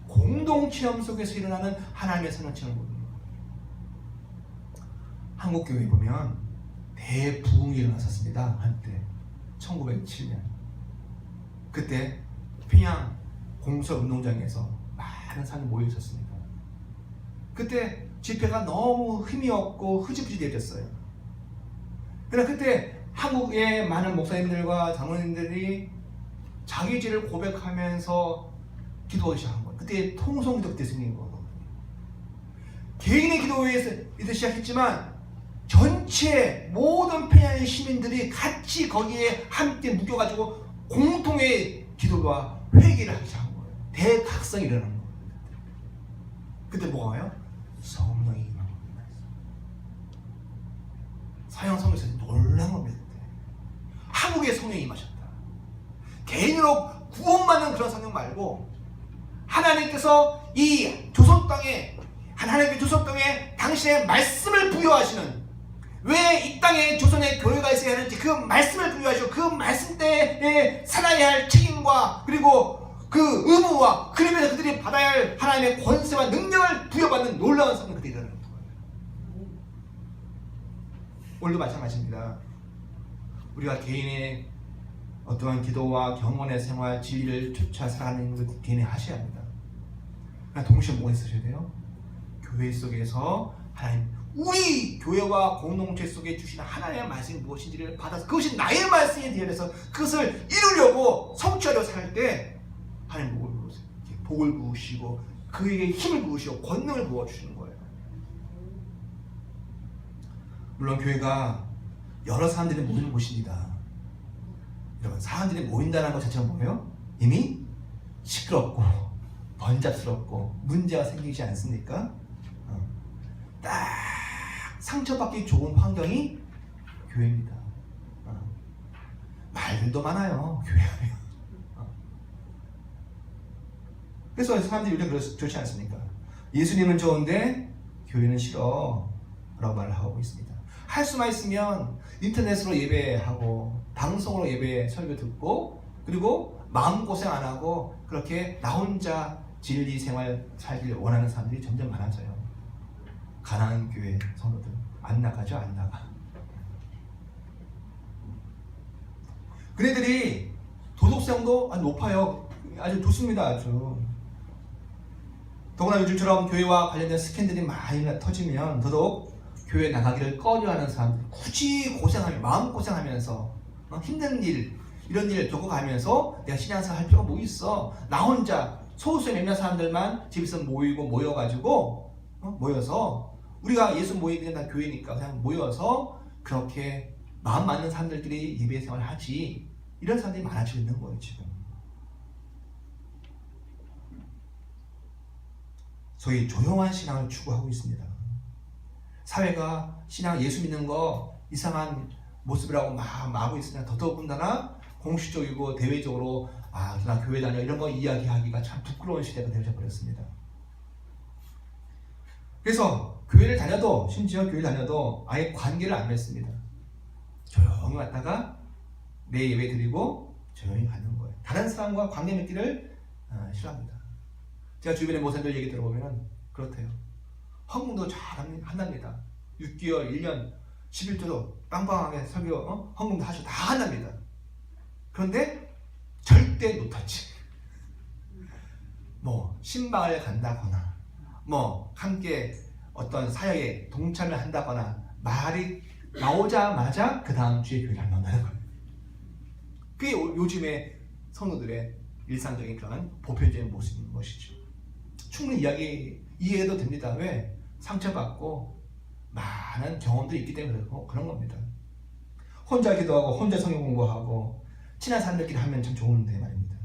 공동체험 속에서 일어나는 하나님의 성령 체험을 모릅니다. 한국교회에 보면 대부흥이 일어났었습니다. 한때 1907년 그때 평양 공설운동장에서 많은 사람이 모여 있었습니다. 그때 집회가 너무 힘이 없고 흐지부지되어졌어요. 그러나 그때 한국의 많은 목사님들과 장로님들이 자기 죄를 고백하면서 기도하기 시작한 거예요. 그때 통성기도 그때 생긴 거거든요. 개인의 기도에서 시작했지만 전체 모든 평양의 시민들이 같이 거기에 함께 묶여가지고 공통의 기도와 회개를 하기 시작한 거예요. 대각성이 일어나는 거예요. 그때 뭐가 와요? 성령이 임하는 겁니다. 서양 성경에서 놀란 겁니다. 한국에 성령이 임하셨다. 개인으로 구원받는 그런 성령 말고 하나님께서 이 조선 땅에, 하나님의 조선 땅에 당신의 말씀을 부여하시는, 왜 이 땅에 조선의 교회가 있어야 하는지 그 말씀을 부여하시고 그 말씀 때에 살아야 할 책임과 그리고 그 의무와 그러면서 그들이 받아야 할 하나님의 권세와 능력을 부여받는 놀라운 사건이 그때 일어나는 거예요. 오늘도 마찬가지입니다. 우리가 개인의 어떠한 기도와 경건의 생활, 진리를 쫓아 살아가는 것을 개인이 하셔야 합니다. 그러나 동시에 뭐가 있으셔야 돼요? 교회 속에서 하나님, 우리 교회와 공동체 속에 주시는 하나님의 말씀이 무엇인지를 받아서 그것이 나의 말씀에 대해서 그것을 이루려고 성취하려고 살 때 하나님 복을 부으시고 그에게 힘을 부으시고 권능을 부어주시는 거예요. 물론 교회가 여러 사람들이 모이는 곳입니다. 여러분, 사람들이 모인다는 것 자체가 뭐예요? 이미 시끄럽고 번잡스럽고 문제가 생기지 않습니까? 딱 상처받기 좋은 환경이 교회입니다. 말들도 많아요, 교회 하면. 그래서 사람들이 요즘 좋지 않습니까? 예수님은 좋은데 교회는 싫어 라고 말을 하고 있습니다. 할 수만 있으면 인터넷으로 예배하고 방송으로 예배 설교 듣고 그리고 마음고생 안 하고 그렇게 나 혼자 진리 생활 살기를 원하는 사람들이 점점 많아져요. 가난한 교회 성도들 안 나가죠? 안 나가. 그네들이 도덕성도 높아요. 아주 좋습니다. 아주. 더구나 요즘처럼 교회와 관련된 스캔들이 많이 터지면 더더욱 교회 나가기를 꺼려하는 사람들, 굳이 고생하며 마음고생하면서 힘든 일, 이런 일을 겪어가면서 내가 신앙생활 할 필요가 뭐 있어, 나 혼자 소수의 몇몇 사람들만 집에서 모이고 모여가지고 모여서 우리가 예수 모이는 다 교회니까 그냥 모여서 그렇게 마음 맞는 사람들끼리 예배 생활을 하지, 이런 사람들이 많아지고 있는 거예요 지금. 소위 조용한 신앙을 추구하고 있습니다. 사회가 신앙, 예수 믿는 거 이상한 모습이라고 막 하고 있으냐, 더더군다나 공식적이고 대외적으로 나 교회 다녀 이런 거 이야기하기가 참 부끄러운 시대가 되어져 버렸습니다. 그래서 교회를 다녀도, 심지어 교회를 다녀도 아예 관계를 안 맺습니다. 조용히 왔다가 내 예배 드리고 조용히 가는 거예요. 다른 사람과 관계 맺기를 싫어합니다. 제가 주변에 모사들 얘기 들어보면 그렇대요. 헌금도 잘 한답니다. 6개월, 1년, 11조도 빵빵하게 설교, 헌금도 하시고 다 한답니다. 그런데 절대 노터치. 뭐 신방을 간다거나 함께 어떤 사역에 동참을 한다거나 말이 나오자마자 그 다음 주에 교회를 안 나온다는 거예요. 그게 요즘의 성도들의 일상적인 그런 보편적인 모습인 것이죠. 충분히 이해해도 됩니다. 왜? 상처받고 많은 경험들이 있기 때문에 그런 겁니다. 혼자 기도하고 혼자 성경 공부하고 친한 사람들끼리 하면 참 좋은데 말입니다.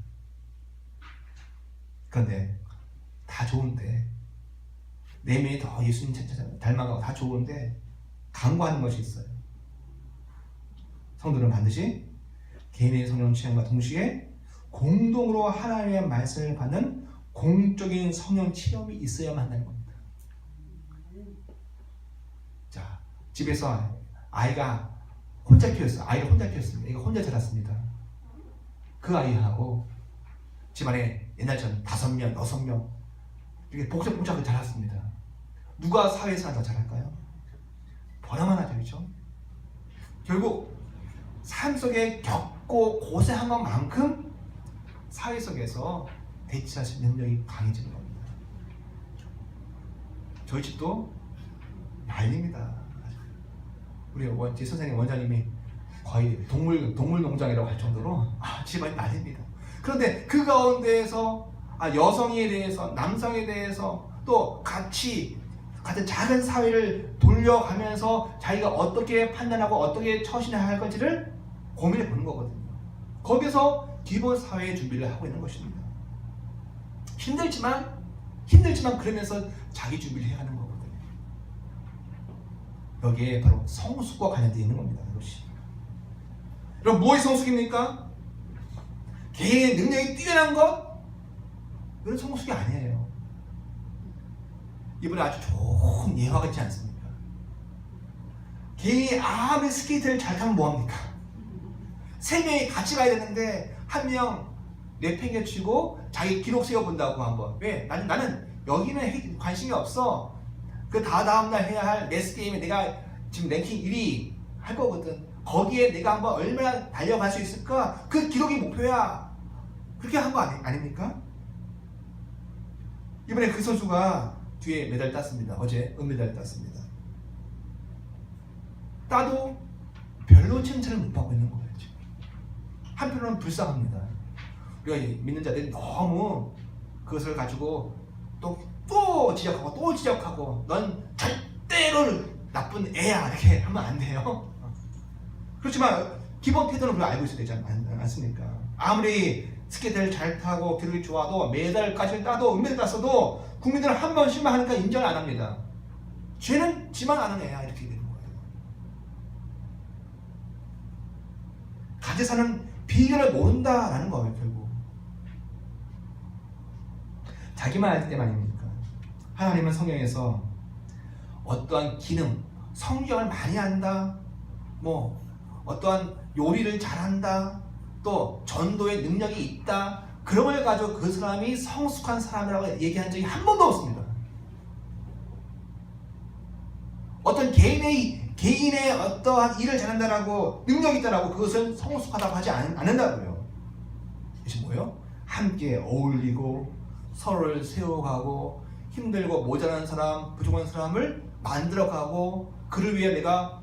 그런데 다 좋은데 내면이 더 예수님 닮아가고 다 좋은데 강구하는 것이 있어요. 성도는 반드시 개인의 성령 체험과 동시에 공동으로 하나님의 말씀을 받는 공적인 성령 체험이 있어야만 한다는 겁니다. 자, 집에서 아이가 혼자 키웠어요. 아이를 혼자 키웠습니다. 이거 혼자 자랐습니다. 그 아이하고 집안에 옛날처럼 5명, 6명 이렇게 복잡복잡하게 자랐습니다. 누가 사회에서 더 잘할까요? 보나마나 되죠. 결국 삶 속에 겪고 고생한 것만큼 사회 속에서 대치하실 능력이 강해지는 겁니다. 저희 집도 난립니다. 우리 제 선생님 원장님이 거의 동물 농장이라고 할 정도로 집안이 난립니다. 그런데 그 가운데에서 여성에 대해서, 남성에 대해서 또 같은 작은 사회를 돌려가면서 자기가 어떻게 판단하고 어떻게 처신해야 할 건지를 고민해 보는 거거든요. 거기서 기본 사회의 준비를 하고 있는 것입니다. 힘들지만 그러면서 자기 준비를 해야 하는 거거든요. 여기에 바로 성숙과 관련되어 있는 겁니다. 이것이. 그럼 무엇이 성숙입니까? 개인의 능력이 뛰어난 것? 그건 성숙이 아니에요. 이번에 아주 좋은 예화가 있지 않습니까? 개인이 아무리 스케이트를 잘 타면 뭐합니까? 3명이 같이 가야 되는데 한 명 내팽개치고 자기 기록 세워본다고 한번. 왜? 나는 여기는 관심이 없어. 그 다음날 해야 할 레스 게임에 내가 지금 랭킹 1위 할 거거든. 거기에 내가 한번 얼마나 달려갈 수 있을까? 그 기록이 목표야. 그렇게 한 거 아닙니까? 이번에 그 선수가 뒤에 메달 땄습니다. 어제 은메달 땄습니다. 따도 별로 칭찬을 못 받고 있는 거예요. 지금. 한편으로는 불쌍합니다. 우리가 믿는 자들이 너무 그것을 가지고 또 지적하고 넌 절대로 나쁜 애야 이렇게 하면 안 돼요. 그렇지만 기본 태도는 우리가 알고 있어야 되지 않습니까? 아무리 스케이트를 잘 타고 기록이 좋아도 메달까지 따도 은메달 땄어도 국민들은 한 번 실망하니까 인정을 안 합니다. 죄는 지만 아는 애야 이렇게 되는 거예요. 가제사는 비결을 모른다라는 거예요. 결국 자기만 알 때 말입니까? 하나님은 성경에서 어떠한 기능, 성경을 많이 한다, 어떠한 요리를 잘한다, 또 전도의 능력이 있다, 그런 걸 가지고 그 사람이 성숙한 사람이라고 얘기한 적이 한 번도 없습니다. 어떤 개인의 어떠한 일을 잘한다라고 능력이 있다라고 그것은 성숙하다고 하지 않는다고요. 이것이 뭐예요? 함께 어울리고 서로를 세워가고 힘들고 모자란 사람, 부족한 사람을 만들어가고 그를 위해 내가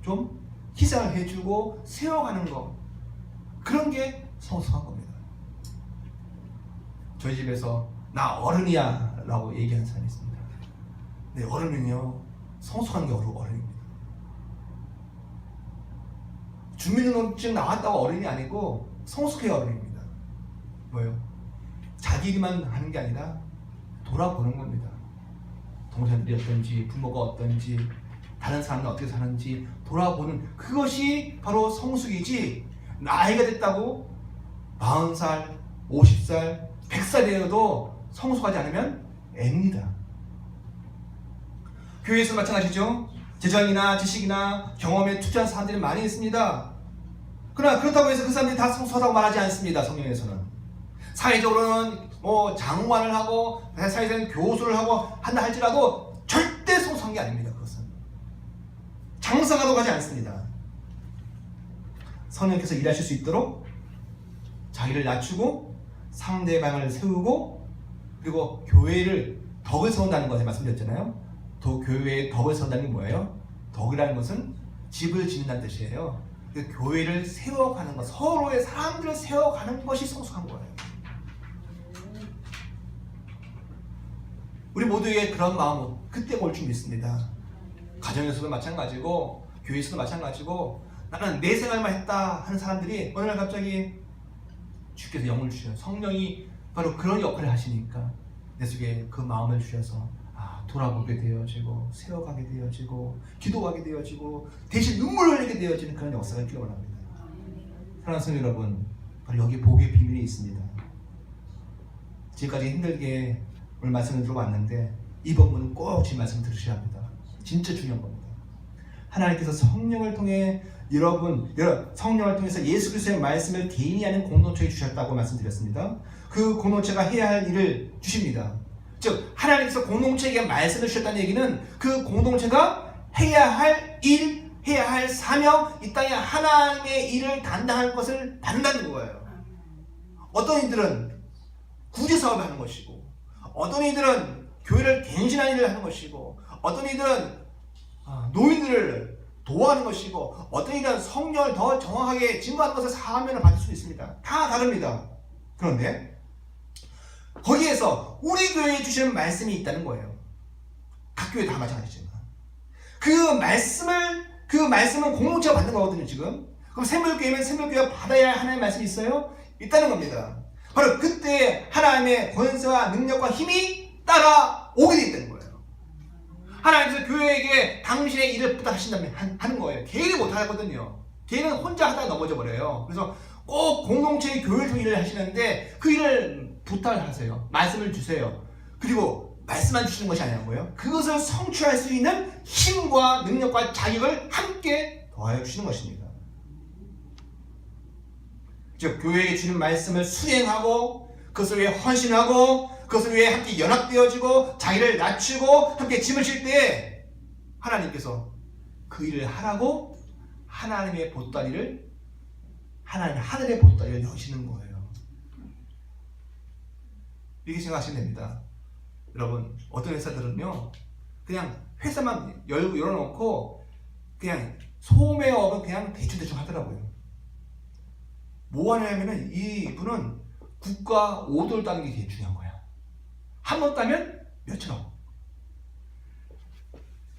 좀 희생을 해주고 세워가는 것, 그런 게 성숙한 겁니다. 저희 집에서 나 어른이야 라고 얘기하는 사람이 있습니다. 네, 어른은요 성숙한 게 어른입니다. 주민등록증 나왔다고 어른이 아니고 성숙해야 어른입니다. 뭐예요? 자기 일만 하는 게 아니라 돌아보는 겁니다. 동생들이 어떤지, 부모가 어떤지, 다른 사람들 어떻게 사는지 돌아보는 그것이 바로 성숙이지, 나이가 됐다고 40살, 50살, 100살 되어도 성숙하지 않으면 애입니다. 교회에서 마찬가지죠. 재정이나 지식이나 경험에 투자한 사람들이 많이 있습니다. 그러나 그렇다고 해서 그 사람들이 다 성숙하다고 말하지 않습니다. 성경에서는. 사회적으로는 장관을 하고 사회적인 교수를 하고 한다 할지라도 절대 성숙한 게 아닙니다. 그것은 장성하다고 하지 않습니다. 성령께서 일하실 수 있도록 자기를 낮추고 상대방을 세우고, 그리고 교회를 덕을 세운다는 것을 말씀드렸잖아요. 교회의 덕을 세운다는 게 뭐예요? 덕이라는 것은 집을 짓는다는 뜻이에요. 교회를 세워가는 것, 서로의 사람들을 세워가는 것이 성숙한 거예요. 우리 모두의 그런 마음은 그때 올 줄 믿습니다. 가정에서도 마찬가지고 교회에서도 마찬가지고, 나는 내 생활만 했다 하는 사람들이 어느 날 갑자기 주께서 영을 주셔요. 성령이 바로 그런 역할을 하시니까 내 속에 그 마음을 주셔서 돌아보게 되어지고, 세워가게 되어지고, 기도하게 되어지고, 대신 눈물을 흘리게 되어지는 그런 역사가 있기를 원합니다. 사랑하는 성도 여러분, 바로 여기 복의 비밀이 있습니다. 지금까지 힘들게 오늘 말씀을 들어봤는데 이 부분은 꼭 지금 말씀 들으셔야 합니다. 진짜 중요한 겁니다. 하나님께서 성령을 통해 성령을 통해서 예수 그리스도의 말씀을 개인이 하는 공동체에 주셨다고 말씀드렸습니다. 그 공동체가 해야 할 일을 주십니다. 즉 하나님께서 공동체에게 말씀을 주셨다는 얘기는 그 공동체가 해야 할 일, 해야 할 사명, 이 땅에 하나님의 일을 담당할 것을 받는다는 거예요. 어떤 이들은 구제사업을 하는 것이고, 어떤 이들은 교회를 갱신하는 일을 하는 것이고, 어떤 이들은 노인들을 도와하는 것이고, 어떤 이들은 성령을 더 정확하게 증거하는 것을 사명을 받을 수 있습니다. 다 다릅니다. 그런데 거기에서 우리 교회에 주시는 말씀이 있다는 거예요. 각 교회 다 마찬가지지만 그 말씀은 공동체가 받는 거거든요. 지금 그럼 샘물교회면 샘물교회가 받아야 할 하나님의 말씀이 있어요? 있다는 겁니다. 바로 그때 하나님의 권세와 능력과 힘이 따라오게 되어 있다는 거예요. 하나님께서 교회에게 당신의 일을 부탁하신다면 하는 거예요. 개인이 못하거든요. 개인은 혼자 하다가 넘어져 버려요. 그래서 꼭 공동체의 교회를 통해 일을 하시는데 그 일을 부탁을 하세요. 말씀을 주세요. 그리고 말씀만 주시는 것이 아니고요, 그것을 성취할 수 있는 힘과 능력과 자격을 함께 더하여 주시는 것입니다. 즉 교회에 주는 말씀을 수행하고 그것을 위해 헌신하고 그것을 위해 함께 연합되어지고 자기를 낮추고 함께 짐을 질 때 하나님께서 그 일을 하라고 하나님의 보따리를, 하늘의 보따리를 여시는 거예요. 이렇게 생각하시면 됩니다. 여러분, 어떤 회사들은요, 그냥 회사만 열어놓고 그냥 소매업은 그냥 대충 하더라고요. 뭐 하냐면은 이분은 국가 5돌 따는 게 되게 중요한 거야. 한 번 따면 몇천억.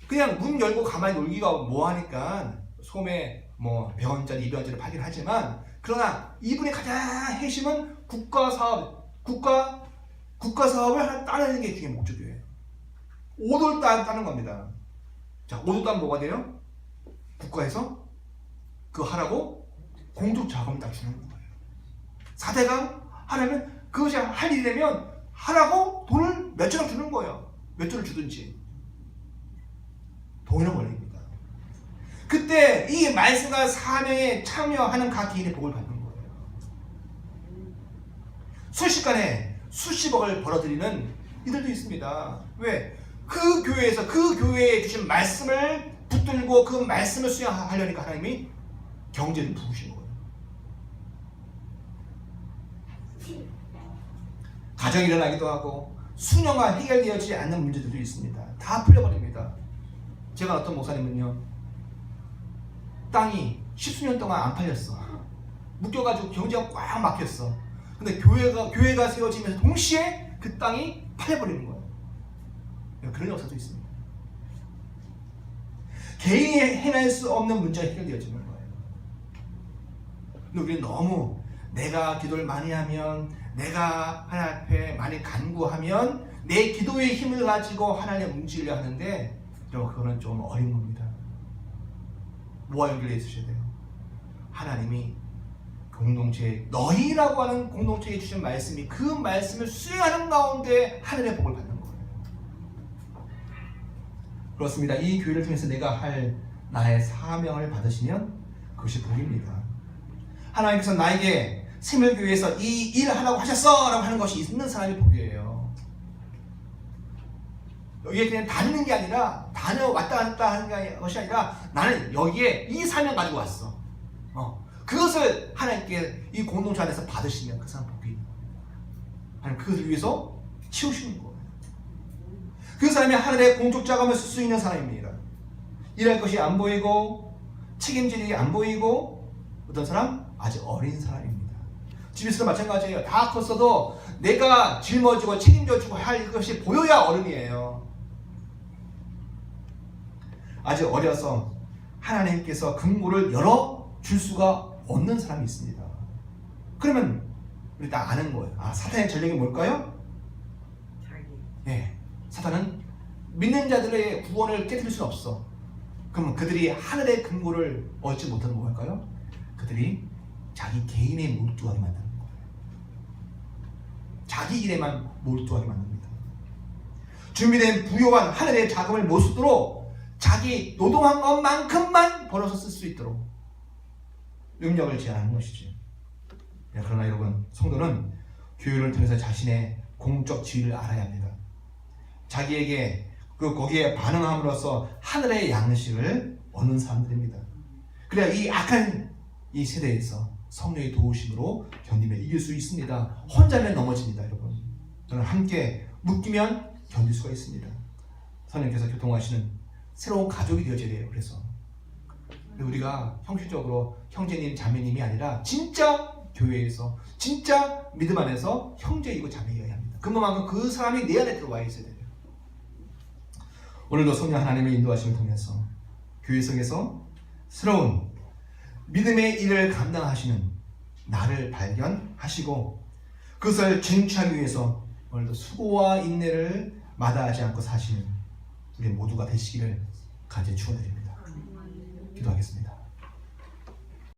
그냥 문 열고 가만히 놀기가 뭐 하니까 소매 100원짜리 200원짜리 팔긴 하지만, 그러나 이분의 가장 핵심은 국가 사업을 하나 따내는 게 그게 목적이에요. 5돌 따는 겁니다. 자, 5돌 따면 뭐가 돼요? 국가에서 그거 하라고 공적 자금을 딱 주는 거예요. 4대가 하려면 그것이 할 일이라면 하라고 돈을 몇천억 주는 거예요. 몇 조를 주든지. 돈이나 원리입니다. 그때 이 말씀과 사명에 참여하는 각 개인의 복을 받는 거예요. 순식간에 수십억을 벌어들이는 이들도 있습니다. 왜? 그 교회에서 그 교회에 주신 말씀을 붙들고 그 말씀을 수행하려니까 하나님이 경제를 부으신 거예요. 가정이 일어나기도 하고 수년간 해결되어지지 않는 문제들도 있습니다. 다 풀려버립니다. 제가 어떤 목사님은요, 땅이 10수년 동안 안 팔렸어. 묶여가지고 경제가 꽉 막혔어. 근데 교회가 세워지면서 동시에 그 땅이 팔려버리는 거예요. 그런 역사도 있습니다. 개인이 해낼 수 없는 문제가 해결되어지는 거예요. 근데 우리는 너무 내가 기도를 많이 하면, 내가 하나님 앞에 많이 간구하면 내 기도의 힘을 가지고 하나님을 움직이려 하는데, 여러분 그거는 좀 어린 겁니다. 뭐와 연결되어 있으셔야 돼요? 하나님이 공동체, 너희라고 하는 공동체에 주신 말씀이, 그 말씀을 수행하는 가운데 하늘의 복을 받는 거예요. 그렇습니다. 이 교회를 통해서 내가 할 나의 사명을 받으시면 그것이 복입니다. 하나님께서 나에게 생명교회에서 이 일 하라고 하셨어 라고 하는 것이 있는 사람이 복이에요. 여기에 그냥 다니는 게 아니라, 왔다 갔다 하는 것이 아니라, 나는 여기에 이 사명 가지고 왔어. 그것을 하나님께 이 공동체 안에서 받으시면 그 사람 복이, 하나님 그것을 위해서 치우시는 거예요. 그 사람이 하늘의 공적자감을 쓸 수 있는 사람입니다. 일할 것이 안 보이고 책임질 일이 안 보이고, 어떤 사람? 아직 어린 사람입니다. 집에서도 마찬가지예요. 다 컸어도 내가 짊어지고 책임져주고 할 것이 보여야 어른이에요. 아직 어려서 하나님께서 금고를 열어줄 수가 없는 사람이 있습니다. 그러면 우리 다 아는 거예요. 사탄의 전략이 뭘까요? 네, 사탄은 믿는 자들의 구원을 깨뜨릴 수는 없어. 그러면 그들이 하늘의 금고를 얻지 못하는 거 뭘까요? 그들이 자기 개인에 몰두하게 만드는 거예요. 자기 일에만 몰두하게 만듭니다. 준비된 부요한 하늘의 자금을 못 쓰도록 자기 노동한 것만큼만 벌어서 쓸 수 있도록 능력을 제한하는 것이지. 그러나 여러분, 성도는 교회를 통해서 자신의 공적 지위를 알아야 합니다. 자기에게 거기에 반응함으로써 하늘의 양식을 얻는 사람들입니다. 그래야 이 악한 이 세대에서 성령의 도우심으로 견디며 이길 수 있습니다. 혼자면 넘어집니다, 여러분. 저는 함께 묶이면 견딜 수가 있습니다. 성령께서 교통하시는 새로운 가족이 되어져야 돼요. 그래서 우리가 형식적으로 형제님, 자매님이 아니라 진짜 교회에서, 진짜 믿음 안에서 형제이고 자매여야 합니다. 그만큼 그 사람이 내 안에 들어와 있어야 돼요. 오늘도 성령 하나님의 인도하심을 통해서 교회 속에서 새로운 믿음의 일을 감당하시는 나를 발견하시고 그것을 쟁취하기 위해서 오늘도 수고와 인내를 마다하지 않고 사시는 우리 모두가 되시기를 간절히 축원드립니다. 기도하겠습니다.